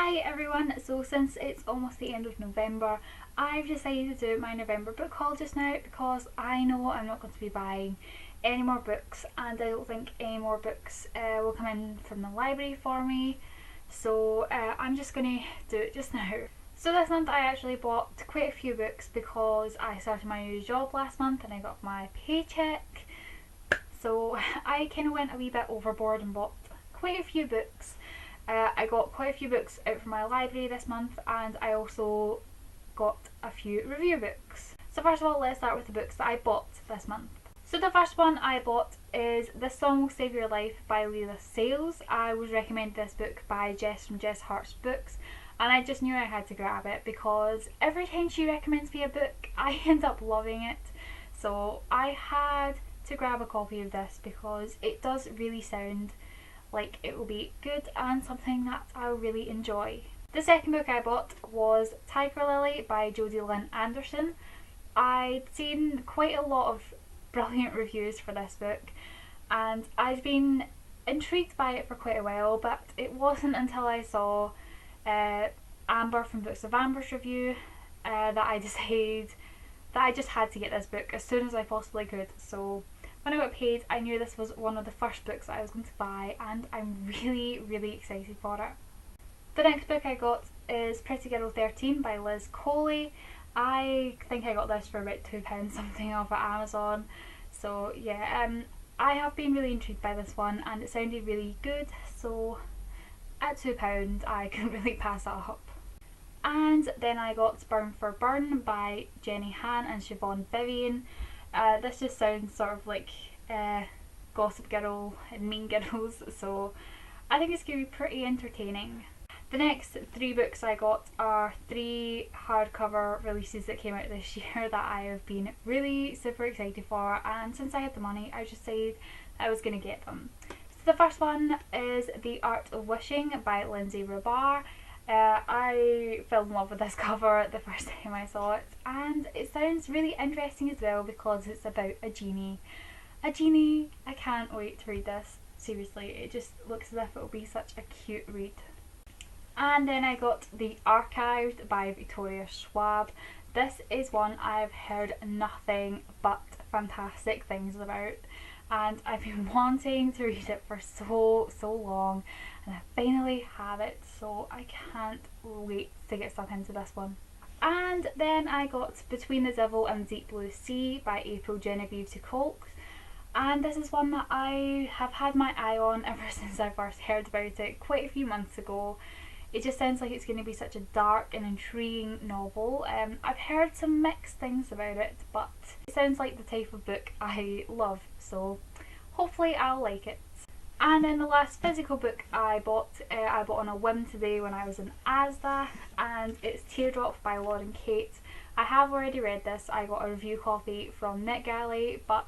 Hi everyone, so since it's almost the end of November, I've decided to do my November book haul just now because I know I'm not going to be buying any more books and I don't think any more books will come in from the library for me, so I'm just going to do it just now. So this month I actually bought quite a few books because I started my new job last month and I got my paycheck, so I kind of went a wee bit overboard and bought quite a few books. I got quite a few books out from my library this month and I also got a few review books. So first of all, let's start with the books that I bought this month. So the first one I bought is This Song Will Save Your Life by Leila. I was recommended this book by Jess from Jess Hart's Books and I just knew I had to grab it because every time she recommends me a book I end up loving it. So I had to grab a copy of this because it does really sound like it will be good and something that I'll really enjoy. The second book I bought was Tiger Lily by Jodi, Lynn Anderson. I'd seen quite a lot of brilliant reviews for this book and I'd been intrigued by it for quite a while, but it wasn't until I saw Amber from Books of Amber's review that I decided that I just had to get this book as soon as I possibly could. So when I got paid, I knew this was one of the first books that I was going to buy and I'm really excited for it. The next book I got is Pretty Girl 13 by Liz Coley. I think I got this for about £2 something off at Amazon. So yeah, I have been really intrigued by this one and it sounded really good, so at £2 I couldn't really pass that up. And then I got Burn for Burn by Jenny Han and Siobhan Vivian. This just sounds sort of like Gossip Girl and Mean Girls, so I think it's going to be pretty entertaining. The next three books I got are three hardcover releases that came out this year that I have been really super excited for, and since I had the money I just decided I was going to get them. So the first one is The Art of Wishing by Lindsay Ribar. I fell in love with this cover the first time I saw it and it sounds really interesting as well because it's about a genie. I can't wait to read this, seriously, it just looks as if it will be such a cute read. And then I got The Archived by Victoria Schwab. This is one I've heard nothing but fantastic things about and I've been wanting to read it for so long and I finally have it, so I can't wait to get stuck into this one. And then I got Between the Devil and the Deep Blue Sea by April Genevieve Tucholke, and this is one that I have had my eye on ever since I first heard about it quite a few months ago. It just sounds like it's going to be such a dark and intriguing novel. I've heard some mixed things about it, but it sounds like the type of book I love, so hopefully I'll like it. And then the last physical book I bought on a whim today when I was in Asda, and it's Teardrop by Lauren Kate. I have already read this, I got a review copy from Netgalley, but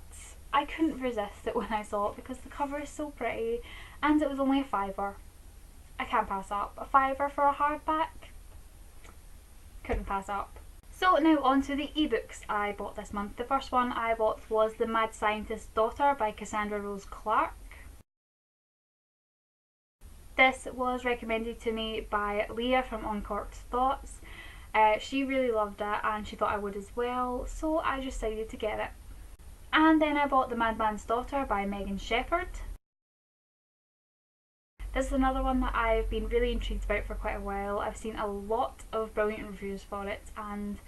I couldn't resist it when I saw it because the cover is so pretty and it was only a £5. I can't pass up. A £5 for a hardback? Couldn't pass up. So now on to the ebooks I bought this month. The first one I bought was The Mad Scientist's Daughter by Cassandra Rose Clarke. This was recommended to me by Leah from Uncorked Thoughts. She really loved it and she thought I would as well, so I just decided to get it. And then I bought The Madman's Daughter by Megan Shepherd. This is another one that I've been really intrigued about for quite a while. I've seen a lot of brilliant reviews for it and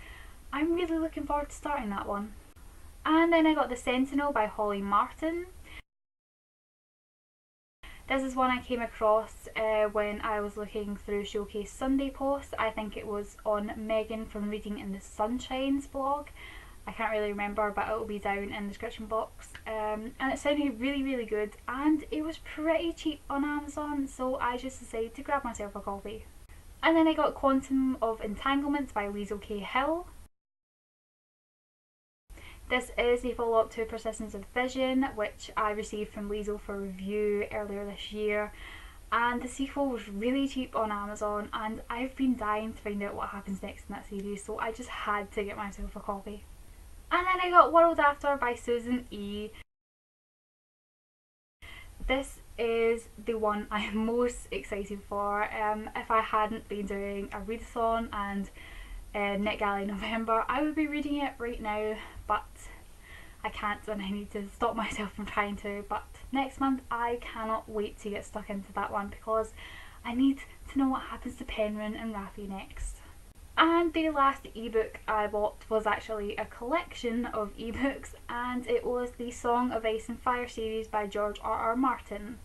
I'm really looking forward to starting that one. And then I got The Sentinel by Holly Martin. This is one I came across when I was looking through Showcase Sunday posts. I think it was on Megan from Reading in the Sunshine's blog. I can't really remember, but it will be down in the description box. And it sounded really good and it was pretty cheap on Amazon, so I just decided to grab myself a copy. And then I got Quantum of Entanglement by Liesel K. Hill. This is the follow-up to Persistence of Vision, which I received from Liesel for review earlier this year, and the sequel was really cheap on Amazon and I've been dying to find out what happens next in that series, so I just had to get myself a copy. And then I got World After by Susan E. This is the one I'm most excited for. If I hadn't been doing a readathon and Netgalley November, I would be reading it right now, but I can't and I need to stop myself from trying to. But next month I cannot wait to get stuck into that one because I need to know what happens to Penryn and Raffi next. And the last ebook I bought was actually a collection of ebooks, and it was the Song of Ice and Fire series by George R.R. Martin.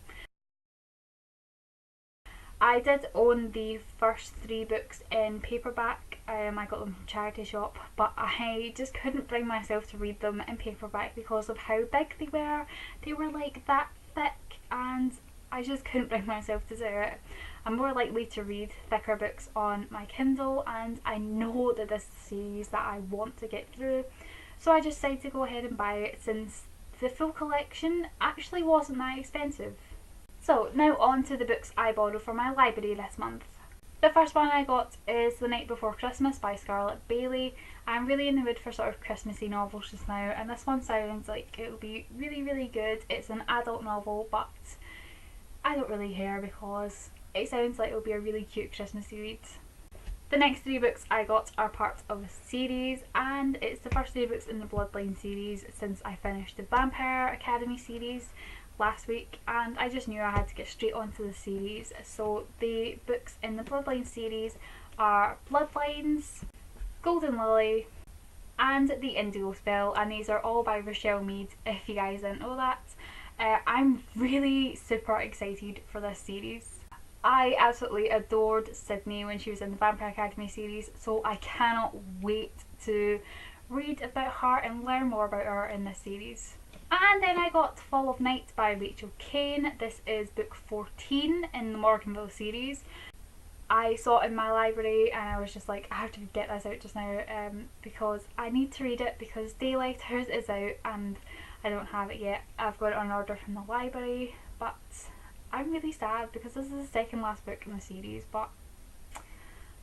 I did own the first 3 books in paperback. I got them from charity shop, but I just couldn't bring myself to read them in paperback because of how big they were. They were like that thick and I just couldn't bring myself to do it. I'm more likely to read thicker books on my Kindle, and I know that this is a series that I want to get through, so I just decided to go ahead and buy it since the full collection actually wasn't that expensive. So now on to the books I borrowed from my library this month. The first one I got is The Night Before Christmas by Scarlette Bailey. I'm really in the mood for sort of Christmassy novels just now, and this one sounds like it will be really, really good. It's an adult novel, but I don't really care because it sounds like it'll be a really cute Christmassy read. The next 3 books I got are part of a series, and it's the first 3 books in the Bloodlines series since I finished the Vampire Academy series last week, and I just knew I had to get straight onto the series. So the books in the Bloodlines series are Bloodlines, Golden Lily and The Indigo Spell, and these are all by Richelle Mead, if you guys didn't know that. I'm really super excited for this series. I absolutely adored Sydney when she was in the Vampire Academy series, so I cannot wait to read about her and learn more about her in this series. And then I got Fall of Night by Rachel Caine. This is book 14 in the Morganville series. I saw it in my library and I was just like, I have to get this out just now because I need to read it because Daylighters is out and I don't have it yet. I've got it on order from the library, but I'm really sad because this is the second last book in the series, but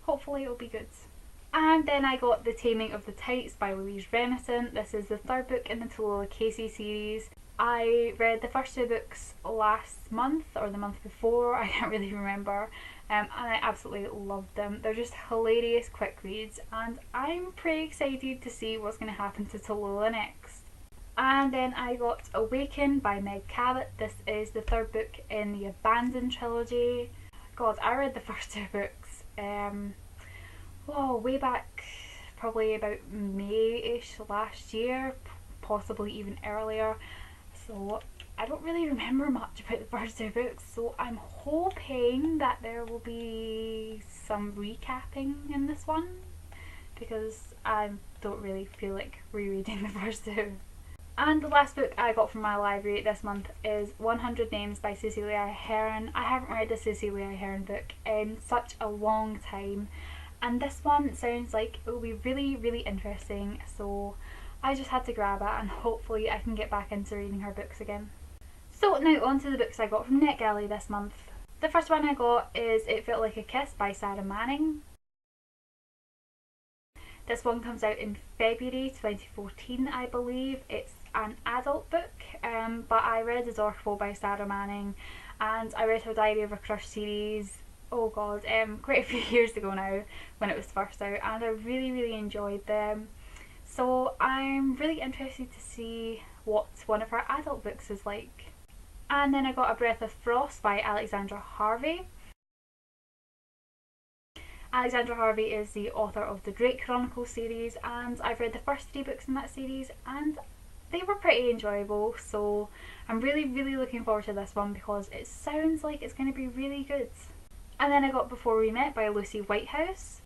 hopefully it'll be good. And then I got The Taming of the Tights by Louise Rennison. This is the 3rd book in the Tucholke series. I read the first 2 books last month or the month before, I can't really remember, and I absolutely loved them. They're just hilarious quick reads, and I'm pretty excited to see what's going to happen to Tallulah next. And then I got Awaken by Meg Cabot. This is the 3rd book in the Abandoned trilogy. God, I read the first 2 books way back, probably about May-ish last year, possibly even earlier. So I don't really remember much about the first 2 books, so I'm hoping that there will be some recapping in this one because I don't really feel like rereading the first 2. And the last book I got from my library this month is 100 Names by Cecelia Ahern. I haven't read a Cecelia Ahern book in such a long time, and this one sounds like it will be really, really interesting, so I just had to grab it and hopefully I can get back into reading her books again. So now on to the books I got from Netgalley this month. The first one I got is It Felt Like a Kiss by Sarah Manning. This one comes out in February 2014, I believe. It's an adult book, but I read The Dorkful by Sarah Manning and I read her Diary of a Crush series, oh god, quite a few years ago now when it was first out, and I really, really enjoyed them. So I'm really interested to see what one of her adult books is like. And then I got A Breath of Frost by Alexandra Harvey. Alexandra Harvey is the author of the Drake Chronicles series, and I've read the first 3 books in that series and they were pretty enjoyable, so I'm really, really looking forward to this one because it sounds like it's going to be really good. And then I got Before We Met by Lucy Whitehouse.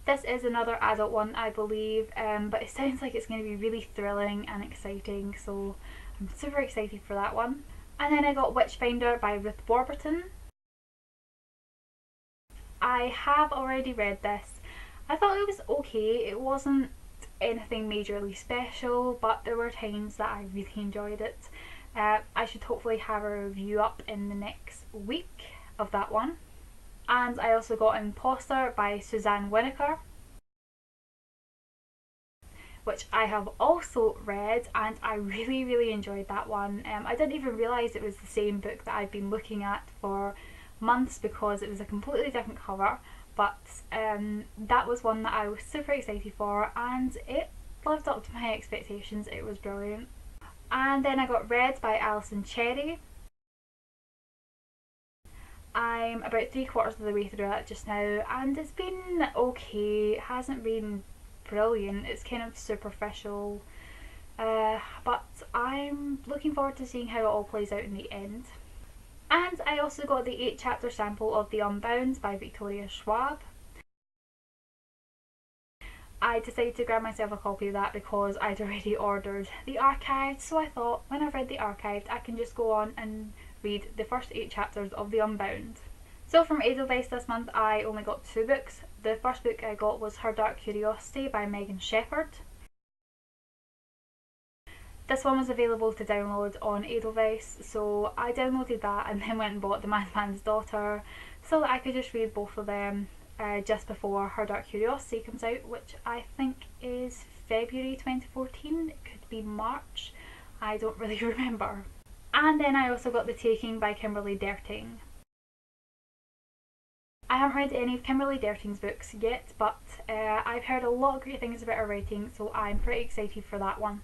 This is another adult one, I believe, but it sounds like it's going to be really thrilling and exciting, so I'm super excited for that one. And then I got Witchfinder by Ruth Warburton. I have already read this. I thought it was okay. It wasn't anything majorly special, but there were times that I really enjoyed it. I should hopefully have a review up in the next week of that one. And I also got Imposter by Suzanne Winokur. which I have also read, and I really enjoyed that one. I didn't even realise it was the same book that I've been looking at for months because it was a completely different cover, but that was one that I was super excited for, and it lived up to my expectations. It was brilliant. And then I got Red by Alison Cherry. I'm about 3/4 of the way through it just now, and it's been okay. It hasn't been brilliant, it's kind of superficial, but I'm looking forward to seeing how it all plays out in the end. And I also got the 8-chapter sample of The Unbound by Victoria Schwab. I decided to grab myself a copy of that because I'd already ordered the archived, so I thought when I've read the archived I can just go on and read the first 8 chapters of The Unbound. So from Edelweiss this month I only got 2 books. The first book I got was Her Dark Curiosity by Megan Shepherd. This one was available to download on Edelweiss, so I downloaded that and then went and bought The Madman's Daughter so that I could just read both of them just before Her Dark Curiosity comes out, which I think is February 2014, it could be March, I don't really remember. And then I also got The Taking by Kimberly Derting. I haven't read any of Kimberly Derting's books yet, but I've heard a lot of great things about her writing, so I'm pretty excited for that one.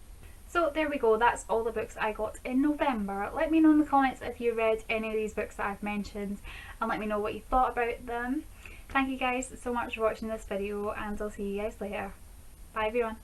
So there we go, that's all the books I got in November. Let me know in the comments if you read any of these books that I've mentioned, and let me know what you thought about them. Thank you guys so much for watching this video, and I'll see you guys later. Bye everyone.